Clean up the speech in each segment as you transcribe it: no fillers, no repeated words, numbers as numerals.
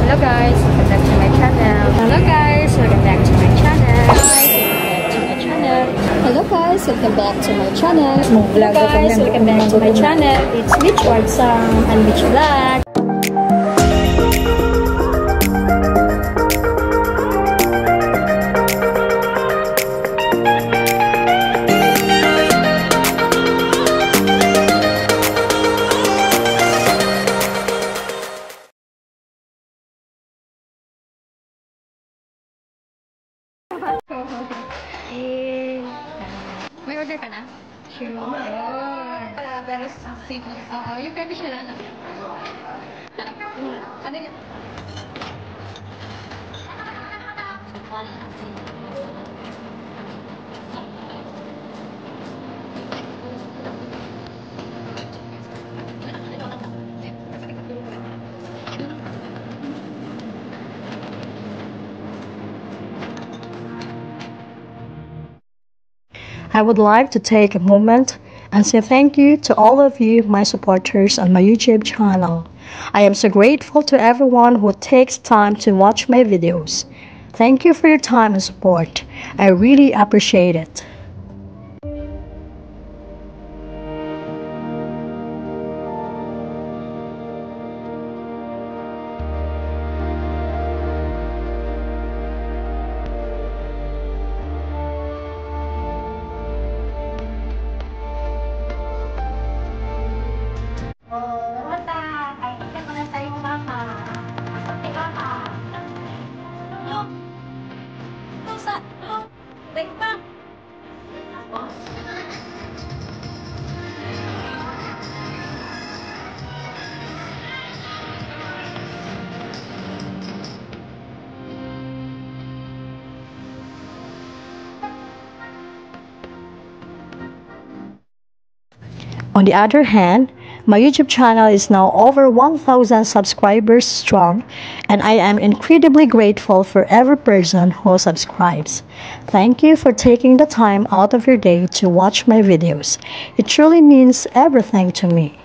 Hello guys, welcome back to my channel. Hello guys, welcome back to my channel. Hello guys, welcome back to my channel. Hello guys, welcome back to my channel. It's Mitch Warsang and Mitch Vlog. May order ka na? Sure. Pero safe lang. Oo, yung pwede siya lang. Ano yun? I would like to take a moment and say thank you to all of you, my supporters on my YouTube channel. I am so grateful to everyone who takes time to watch my videos. Thank you for your time and support. I really appreciate it. On the other hand, my YouTube channel is now over 1,000 subscribers strong, and I am incredibly grateful for every person who subscribes. Thank you for taking the time out of your day to watch my videos. It truly means everything to me.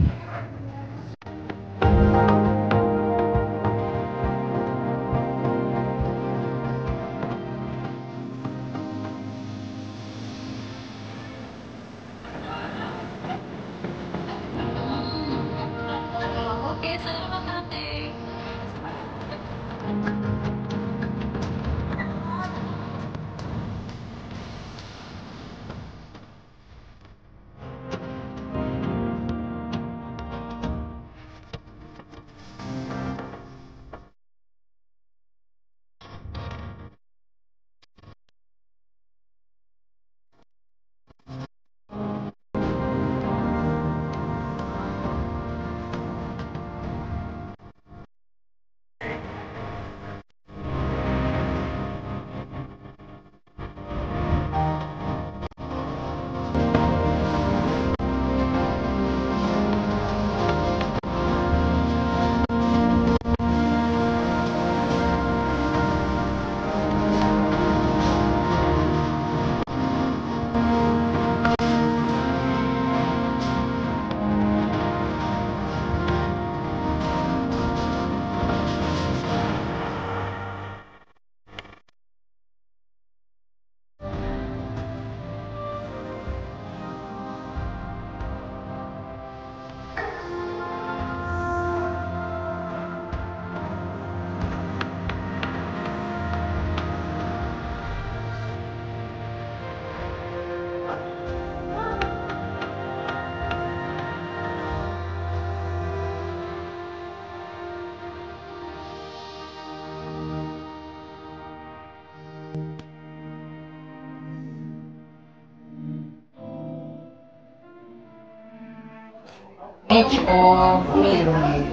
H o Melon.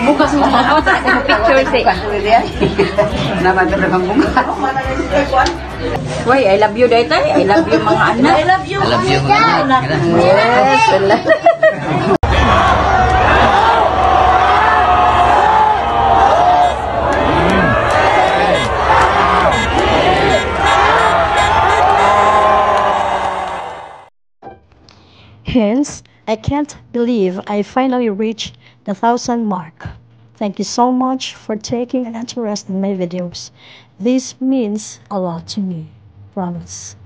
Bukas mo ako sa picture say. Naman kang bunga. Why, I love you daytay. I love you mga anak. I love you. I love you mga anak. Yes, I can't believe I finally reached the 1,000 mark. Thank you so much for taking an interest in my videos. This means a lot to me. Promise.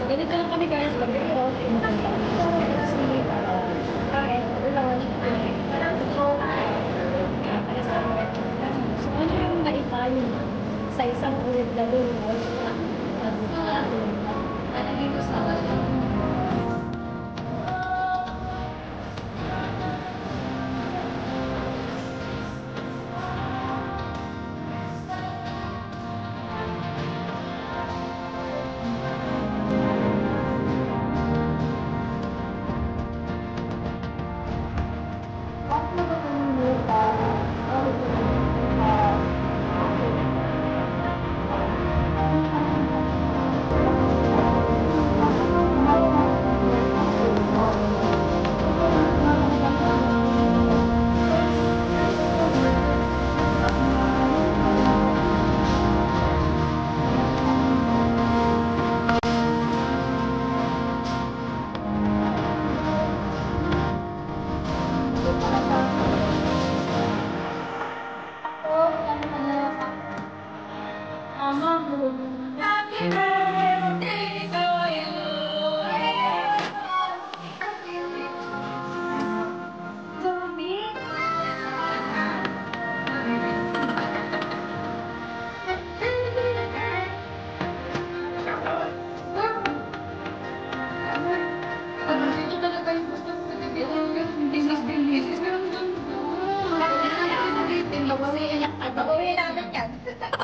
Ganito lang kami guys, so ano yung naitayo sa isang ulit na doon? Dito sa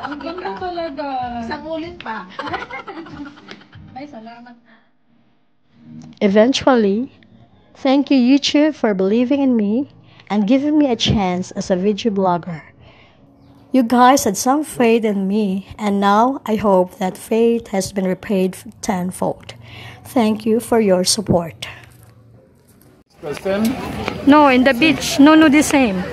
Ang ganda talaga. Isang ulit pa. Ay, salamat. Eventually, thank you YouTube for believing in me and giving me a chance as a video blogger. You guys had some faith in me, and now I hope that faith has been repaid tenfold. Thank you for your support. Kristen? No, in the beach. No, the same.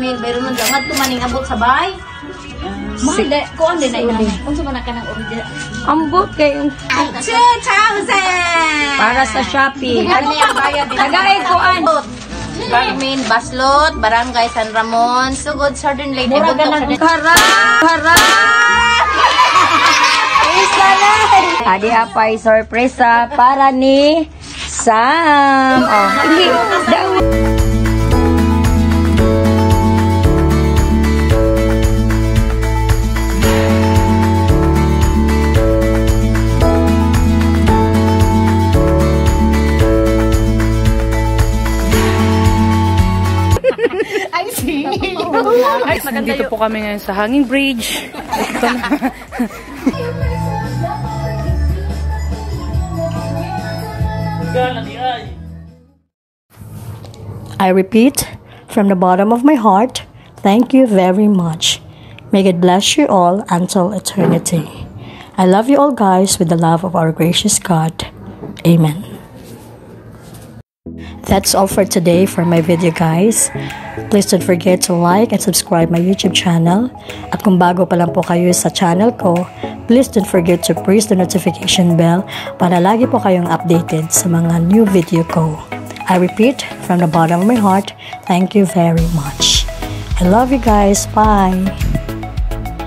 may bayro man lang tumaning abot sa bay. Mahal, kuan din na inanay. Kung sumana ka ng original. Ambot kay 2,000 para sa Shopee. Ano yung bayad? Tagay ko an. Carmen Baslot, Barangay San Ramon, Sugod Southern Lady. Mura ka ng Hara! Isa na! Adi apay sorpresa para ni Sam. Oh, hindi. Nandito po kami ngayon sa Hanging Bridge. Ito na. I repeat, from the bottom of my heart, thank you very much. May God bless you all until eternity. I love you all guys with the love of our gracious God. Amen. That's all for today for my video guys. Please don't forget to like and subscribe my YouTube channel. At kung bago pa lang po kayo sa channel ko, please don't forget to press the notification bell para lagi po kayong updated sa mga new video ko. I repeat, from the bottom of my heart, thank you very much. I love you guys. Bye!